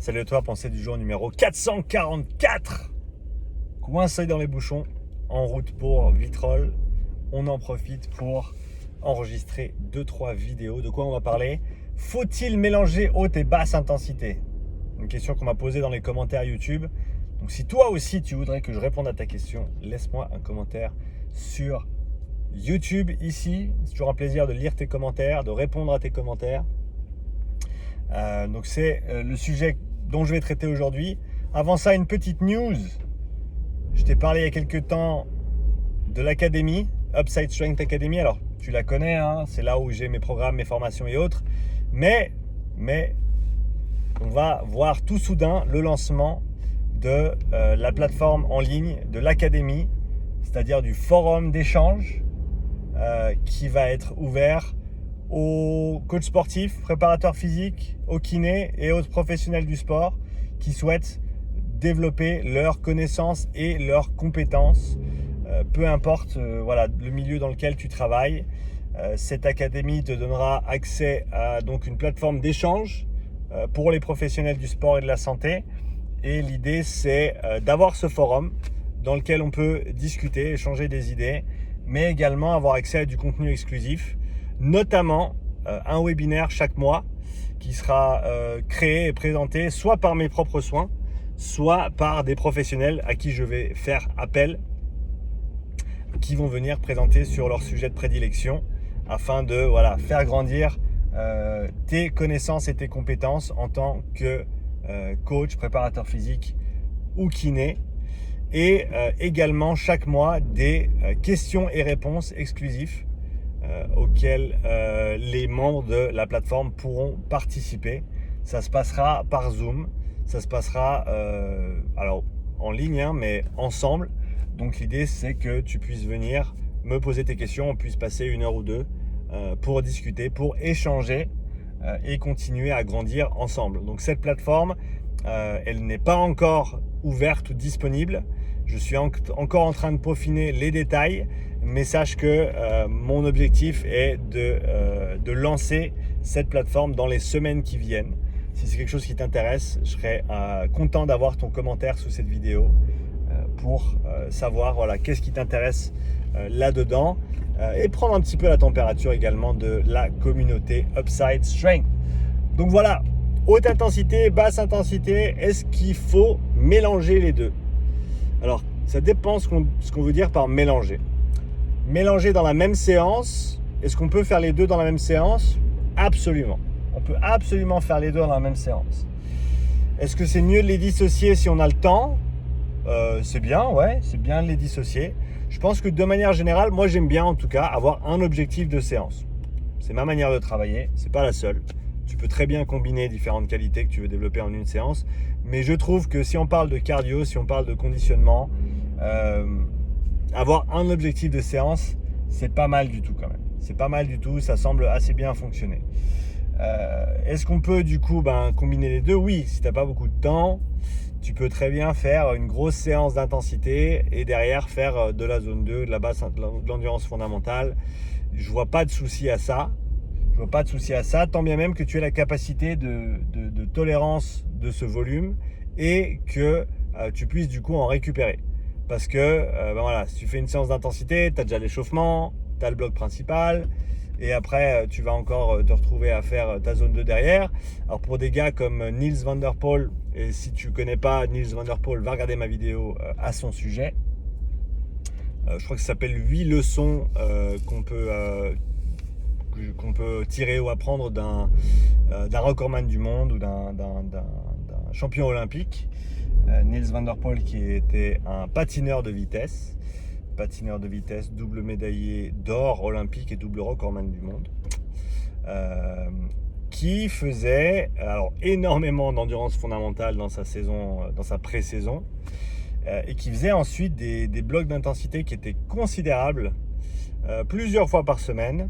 Salut à toi, pensée du jour numéro 444. Coincé dans les bouchons, en route pour Vitrolles. On en profite pour enregistrer 2-3 vidéos. De quoi on va parler? Faut-il mélanger haute et basse intensité? Une question qu'on m'a posée dans les commentaires YouTube. Donc si toi aussi tu voudrais que je réponde à ta question, laisse-moi un commentaire sur YouTube ici. C'est toujours un plaisir de lire tes commentaires, de répondre à tes commentaires. Donc c'est le sujet dont je vais traiter aujourd'hui. Avant ça, une petite news. Je t'ai parlé il y a quelques temps de l'académie, Upside Strength Academy. Alors, tu la connais, hein, c'est là où j'ai mes programmes, mes formations et autres. Mais on va voir tout soudain le lancement de la plateforme en ligne de l'académie, c'est-à-dire du forum d'échange qui va être ouvert aux coachs sportifs, préparateurs physiques, aux kinés et autres professionnels du sport qui souhaitent développer leurs connaissances et leurs compétences, peu importe le milieu dans lequel tu travailles. Cette académie te donnera accès à donc une plateforme d'échange pour les professionnels du sport et de la santé. Et l'idée, c'est d'avoir ce forum dans lequel on peut discuter, échanger des idées, mais également avoir accès à du contenu exclusif, notamment un webinaire chaque mois qui sera créé et présenté soit par mes propres soins, soit par des professionnels à qui je vais faire appel, qui vont venir présenter sur leur sujet de prédilection afin de faire grandir tes connaissances et tes compétences en tant que coach, préparateur physique ou kiné. Et également chaque mois des questions et réponses exclusifs auxquelles les membres de la plateforme pourront participer. Ça se passera par Zoom, ça se passera alors en ligne, hein, mais ensemble. Donc l'idée, c'est que tu puisses venir me poser tes questions, on puisse passer 1 heure ou 2 pour discuter, pour échanger et continuer à grandir ensemble. Donc cette plateforme, elle n'est pas encore ouverte ou disponible. Je suis encore en train de peaufiner les détails, mais sache que mon objectif est de lancer cette plateforme dans les semaines qui viennent. Si c'est quelque chose qui t'intéresse, je serais content d'avoir ton commentaire sous cette vidéo pour savoir qu'est-ce qui t'intéresse là-dedans et prendre un petit peu la température également de la communauté Upside Strength. Donc voilà, haute intensité, basse intensité, est-ce qu'il faut mélanger les deux? Alors, ça dépend ce qu'on veut dire par mélanger. Mélanger dans la même séance, est-ce qu'on peut faire les deux dans la même séance? Absolument. On peut absolument faire les deux dans la même séance. Est-ce que c'est mieux de les dissocier si on a le temps? C'est bien, ouais, c'est bien de les dissocier. Je pense que de manière générale, moi j'aime bien en tout cas avoir un objectif de séance. C'est ma manière de travailler, c'est pas la seule. Tu peux très bien combiner différentes qualités que tu veux développer en une séance. Mais je trouve que si on parle de cardio, si on parle de conditionnement, avoir un objectif de séance, c'est pas mal du tout quand même. C'est pas mal du tout, ça semble assez bien fonctionner. Est-ce qu'on peut du coup combiner les deux? Oui, si tu n'as pas beaucoup de temps, tu peux très bien faire une grosse séance d'intensité et derrière faire de la zone 2, de la basse, de l'endurance fondamentale. Je vois pas de souci à ça. Je vois pas de souci à ça, tant bien même que tu aies la capacité de tolérance de ce volume et que tu puisses du coup en récupérer. Parce que si tu fais une séance d'intensité, tu as déjà l'échauffement, tu as le bloc principal et après tu vas encore te retrouver à faire ta zone 2 derrière. Alors pour des gars comme Nils van der Poel, et si tu connais pas Nils van der Poel, va regarder ma vidéo à son sujet. Je crois que ça s'appelle 8 leçons qu'on peut tirer ou apprendre d'un recordman du monde ou d'un champion olympique. Nils van der Poel, qui était un patineur de vitesse, double médaillé d'or olympique et double recordman du monde, qui faisait énormément d'endurance fondamentale dans sa pré-saison, et qui faisait ensuite des blocs d'intensité qui étaient considérables plusieurs fois par semaine.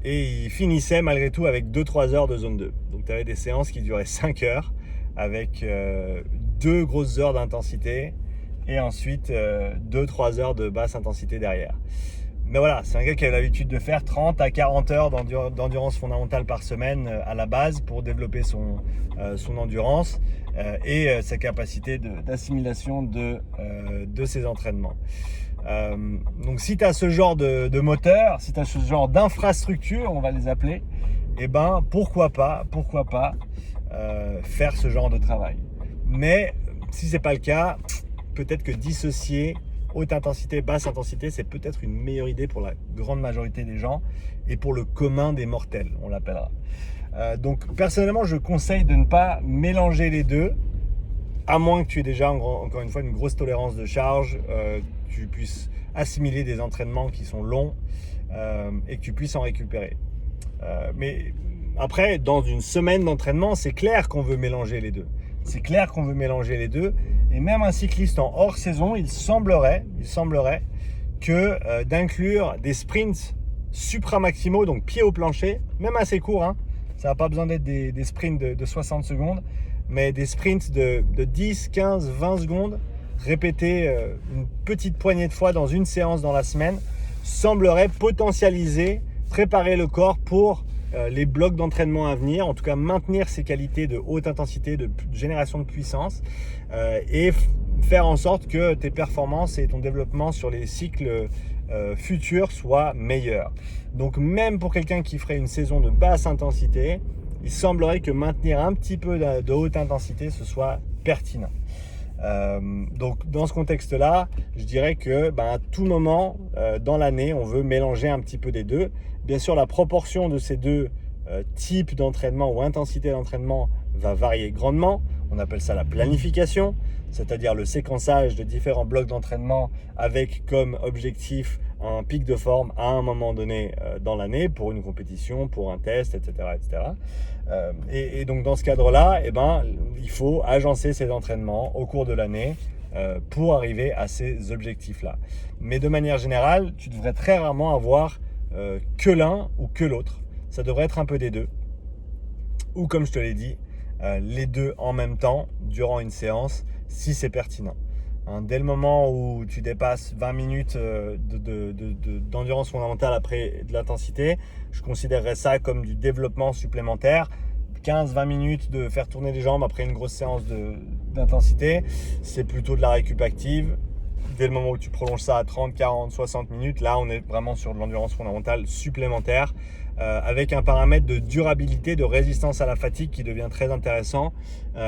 Et il finissait malgré tout avec 2-3 heures de zone 2. Donc tu avais des séances qui duraient 5 heures avec 2 grosses heures d'intensité et ensuite 2-3 heures de basse intensité derrière. Mais voilà, c'est un gars qui a l'habitude de faire 30 à 40 heures d'endurance fondamentale par semaine à la base pour développer son endurance. et sa capacité d'assimilation de ces entraînements. Donc si tu as ce genre de moteur, si tu as ce genre d'infrastructure, on va les appeler, eh ben pourquoi pas faire ce genre de travail. Mais si c'est pas le cas, peut-être que dissocier haute intensité, basse intensité, c'est peut-être une meilleure idée pour la grande majorité des gens et pour le commun des mortels, on l'appellera. Donc personnellement, je conseille de ne pas mélanger les deux, à moins que tu aies déjà encore une fois une grosse tolérance de charge, que tu puisses assimiler des entraînements qui sont longs et que tu puisses en récupérer. Mais après, dans une semaine d'entraînement, c'est clair qu'on veut mélanger les deux. C'est clair qu'on veut mélanger les deux. Et même un cycliste en hors saison, il semblerait que d'inclure des sprints supra-maximaux, donc pied au plancher, même assez courts, hein, ça n'a pas besoin d'être des sprints de 60 secondes, mais des sprints de 10, 15, 20 secondes, répétés une petite poignée de fois dans une séance dans la semaine, semblerait potentialiser, préparer le corps pour les blocs d'entraînement à venir, en tout cas maintenir ses qualités de haute intensité, de génération de puissance et faire en sorte que tes performances et ton développement sur les cycles futurs soient meilleurs. Donc même pour quelqu'un qui ferait une saison de basse intensité, il semblerait que maintenir un petit peu de haute intensité, ce soit pertinent. Donc dans ce contexte-là, je dirais que à tout moment dans l'année, on veut mélanger un petit peu des deux. Bien sûr, la proportion de ces deux types d'entraînement ou intensité d'entraînement va varier grandement. On appelle ça la planification, c'est-à-dire le séquençage de différents blocs d'entraînement avec comme objectif un pic de forme à un moment donné dans l'année pour une compétition, pour un test, etc. Et donc dans ce cadre-là, il faut agencer ces entraînements au cours de l'année pour arriver à ces objectifs-là. Mais de manière générale, tu devrais très rarement avoir que l'un ou que l'autre. Ça devrait être un peu des deux. Ou comme je te l'ai dit, les deux en même temps durant une séance si c'est pertinent. Dès le moment où tu dépasses 20 minutes d'endurance fondamentale après de l'intensité, je considérerais ça comme du développement supplémentaire. 15-20 minutes de faire tourner les jambes après une grosse séance d'intensité, c'est plutôt de la récup active. Dès le moment où tu prolonges ça à 30, 40, 60 minutes, là on est vraiment sur de l'endurance fondamentale supplémentaire avec un paramètre de durabilité, de résistance à la fatigue qui devient très intéressant.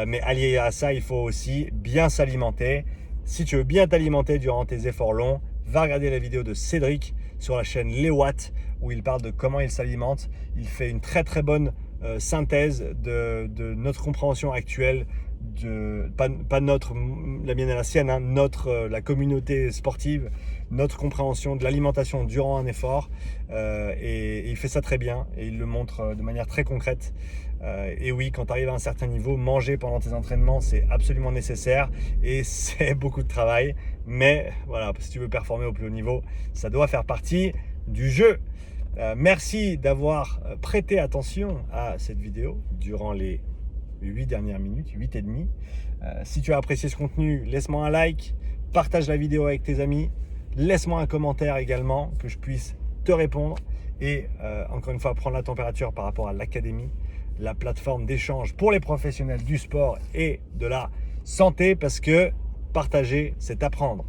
Mais allié à ça, il faut aussi bien s'alimenter. Si tu veux bien t'alimenter durant tes efforts longs, va regarder la vidéo de Cédric sur la chaîne Les Watts où il parle de comment il s'alimente. Il fait une très très bonne synthèse de notre compréhension actuelle, pas notre, la mienne et la sienne, hein, la communauté sportive, notre compréhension de l'alimentation durant un effort et il fait ça très bien et il le montre de manière très concrète. Et oui, quand tu arrives à un certain niveau, manger pendant tes entraînements, c'est absolument nécessaire et c'est beaucoup de travail. Mais voilà, si tu veux performer au plus haut niveau, ça doit faire partie du jeu. Merci d'avoir prêté attention à cette vidéo durant les 8 dernières minutes, 8 et demi. Si tu as apprécié ce contenu, laisse-moi un like, partage la vidéo avec tes amis, laisse-moi un commentaire également que je puisse te répondre et encore une fois prendre la température par rapport à l'académie, la plateforme d'échange pour les professionnels du sport et de la santé, parce que partager, c'est apprendre.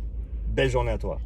Belle journée à toi.